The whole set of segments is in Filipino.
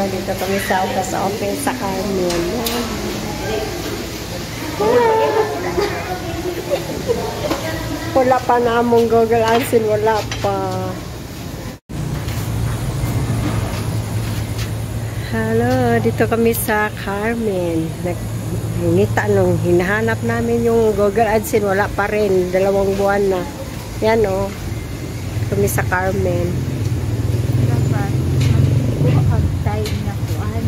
dito kami sa office sa Carmen. Wala pa namong Google Adsense, wala pa. Hello, dito kami sa Carmen. Naghinita nung hinahanap namin yung Google Adsense, wala pa rin. 2 buwan na. Yan o. Kami sa Carmen. Dapat, magbuha kang time na kuhaan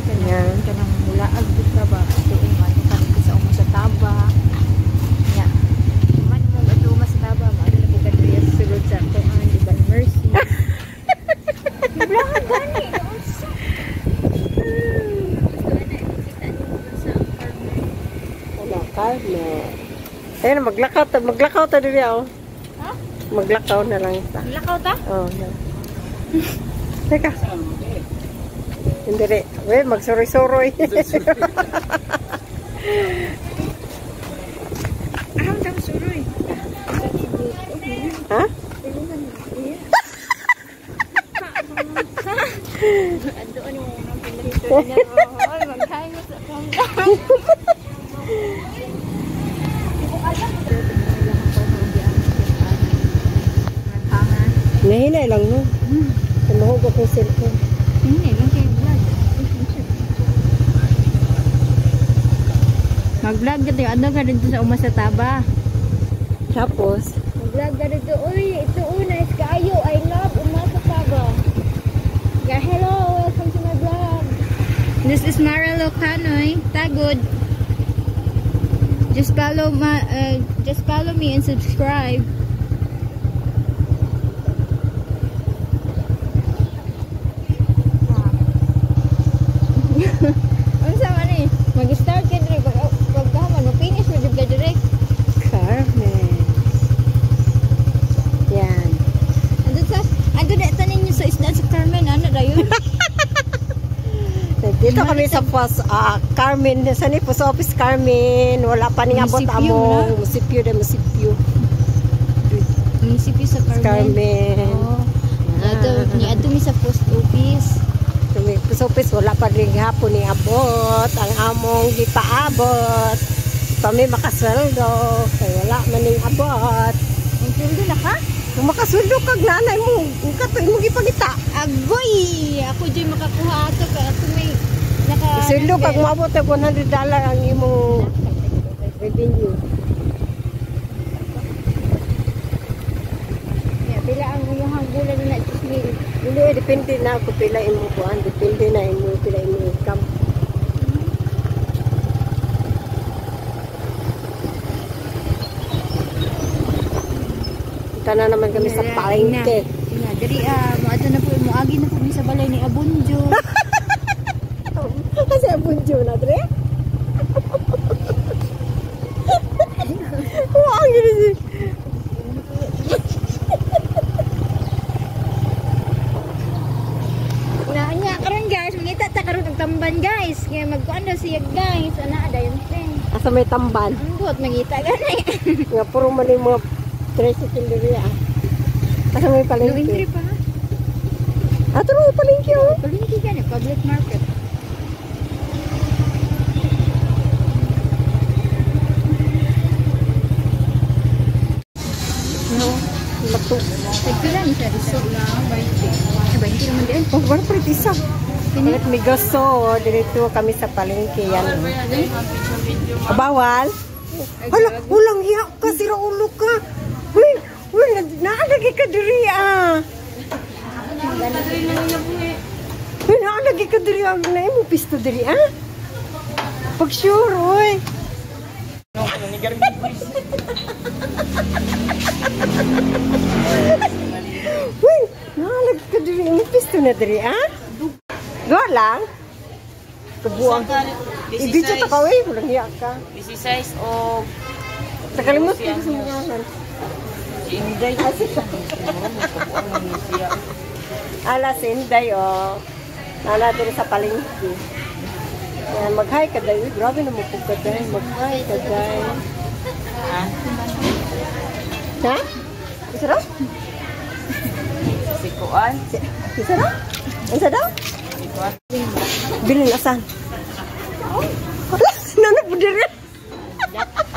ka ng mula agdit ka ba? Ito yung ano ka sa umo sa taba. Yan. Man mo ito mas taba, maano na po kadriyas sulod sa kuhaan, diba? Mercy. Blangan gani. Carmen. Ayun, maglakaw ta diri oh. Ha? Maglakaw na lang ta. Maglakaw ta? Oh, yeah. Teka. Hindi rin. Well, magsuroy-suroy. Aram daw suroy. Ha? Ando ano mo nang pinrito niya. Ay, magkain mo sa kong. Nahinay lang no. Mahugok yung cellphone. Nahinay lang kayo vlog. Mag-vlog ka tayo. Ano ka dito sa uma sa taba? Tapos? Mag-vlog ka dito. Uy, ito nice kaayo. I love uma sa taba. Yeah, hello. Welcome to my vlog. This is Marelo Canoy. Tagod. Just follow me and subscribe. Unsa man ni? Mag-start ka dire pagkaman mo finish mo jud ka dire. Carmen. Yan. Ando na tanin niyo sa isda sa Carmen ano dayon? Dito kami sa Carmen, sa ni post office Carmen, wala pa ning abot among munisipyo. Munisipyo sa Carmen. Oh. Niadto mi sa post office. Kami post office wala pa ring hapon ni abot ang among gipaabot. Kami makasweldo, kay wala man ning abot. Ang sweldo na ka? Kung makasweldo kag nanay mo, katoy mo gipangita. Agoy, ako jay makakuha ato kay ato may sweldo kag moabot og $100 ang imong revenue. Pila ang iyong bulan na 6,000. Dili depende na kung pila imong kuan, depende na imong pila imong income. Kita na naman kami sa palengke. Ina, diri moadto na po moagi na po mi sa balay ni Abunjo. Kasi Abunjo na dre. Wow, gini. Nya karon guys, mangita ta karon og tamban guys. Kaya magkuan daw siya guys. Ana dayon friend. Asa may tamban. Ang buot mangita gani. Nga puro man yung mga tricycle diri ah. Asa may palengke. Luwindri pa. Ato ro palengke oh. Palengke gani public market. No, lato. Tagpilan siya resort lang 20. 20 naman din. Oh, wala pa isa. Kahit may gusto, dito kami sa palengke yan. Bawal? Hala, ulang hiya ka, sira ulo ka. Uy, naalagi ka diri ah. Uy, naalagi ka diri ah. Na mo pisto diri ah. Pag sure, uy. Uy, naalagi ka diri. Mo pisto na diri ah. Gawa lang. Kabuang. Ibito ta ka, uy. Ulang hiya ka. Busy size o Nakalimot ko sa mga Inday. Ala, Sinday, oh. Nala din sa palengke. Mag-hi ka dahi. Grabe na mo po ka dahi. Mag-hi ka dahi. Ha? Isa daw? Si Kuan. Isa daw? Isa daw? Bilin asan? Nana po diri.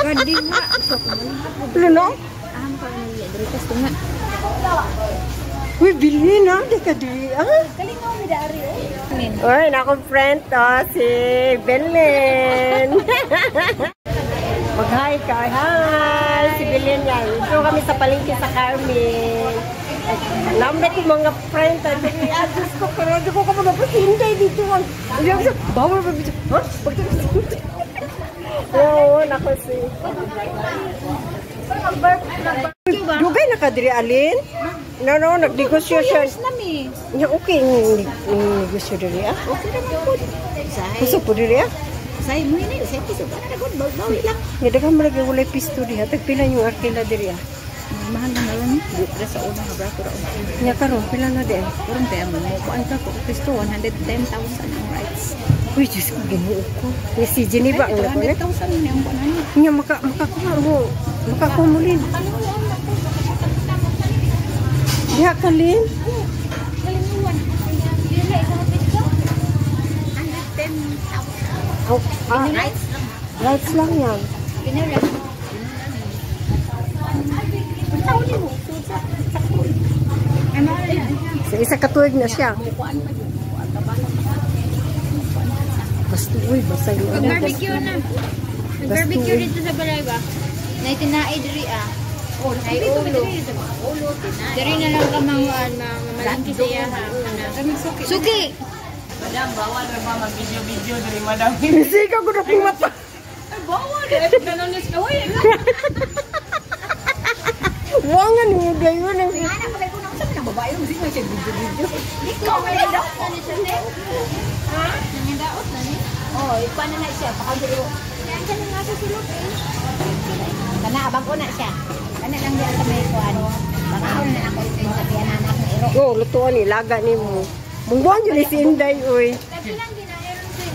Gadi nga. Luno? Ang pamilya. Dari kas nga. Uy, bilin na. Di ka diri. Kaling mo mi dari. Uy, nakong friend to. Si Belen. Mag-hi ka. Hi! Si Belen yan. Ito kami sa palengke sa Carmen. Lamit yung mga friend. Diyos ko, pero di ko ka mo dapat hindi dito. Bawal ba dito? Ha? Oo, nako si. Dugay na ka diri alin? No, nagnegosyo siya. Ya, okay. Negosyo diri ah. Okay naman po. Gusto po diri ah. Say mo ini, say piso para na gud bawi lang. Ya, daghang malagi walay pisto diha. Tagpila yung arkila diri ah. Mahal na lang ni. Dito sa una nga brato ra. Ya karon pila na din. Kurang kaya mo kuan ka ko pisto 110,000 ang rights. Uy, Diyos ko, ginuo ko. Ni si Geneva ang nakulit. 100,000 ni ang kuan ani. Niya, makakuha mo. Makakumulin. Diha kalin. Kalimuan. Dili sa pisto. 110,000. Rights lang. Rights lang yan. Pinara. Taon ni mo. Ano Sa isa katuig na siya. Basta, uy, basta yun. Barbecue na. Barbecue dito sa balay ba? Nay tinaay diri ah. Oh, ay ulo. Ulo tinaay. Diri na lang kamanguan mamalingki sa iya ha. Suki. Suki. Madam, bawal na ba mag-video-video dari madam? Bisika ko na pumapa. Ay, bawal. Ganun niya siya. Uy, Wangan mo gayon ang Anak ko ko nang sabi ng babae mo siya video. Ikaw may daot na ni siya. Ha? Nang daot na ni? Oh, ipan na siya pakadiro. Yan ka nga sa sulok eh. Kana abang ko na siya. Kana lang diyan sa may kuan. Bakaon na ako sa tabian anak na iro. oh, lutuan ni laga ni mo. Mungguan yun si Inday, uy. Kapilang ginaeron din.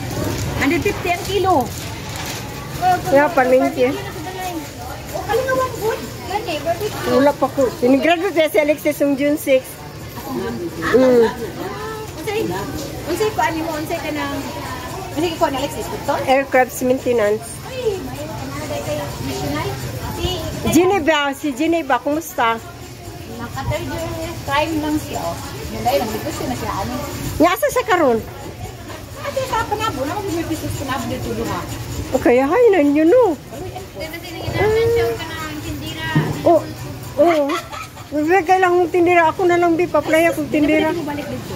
150 ang kilo. Kaya palengke. O kalingawan good. Gani, barbecue. Wala pa ko. Sinigraduate si Alexis ng June 6. Unsay ko ani mo unsay ka nang unsay ko ni Alexis Victor? Aircraft maintenance. Ay, may kanaday kay missionary. Si Geneva, kumusta? Naka-third year crime lang siya. Oh. Nalay lang dito siya na siya ani. Nyasa sa karon? Ate sa panabo na mo business panabo dito duha. O kaya hay na yun no. Oh. Huwag kailangan mong tindira. Ako na lang, Bi. Paplay akong tindira. Balik dito.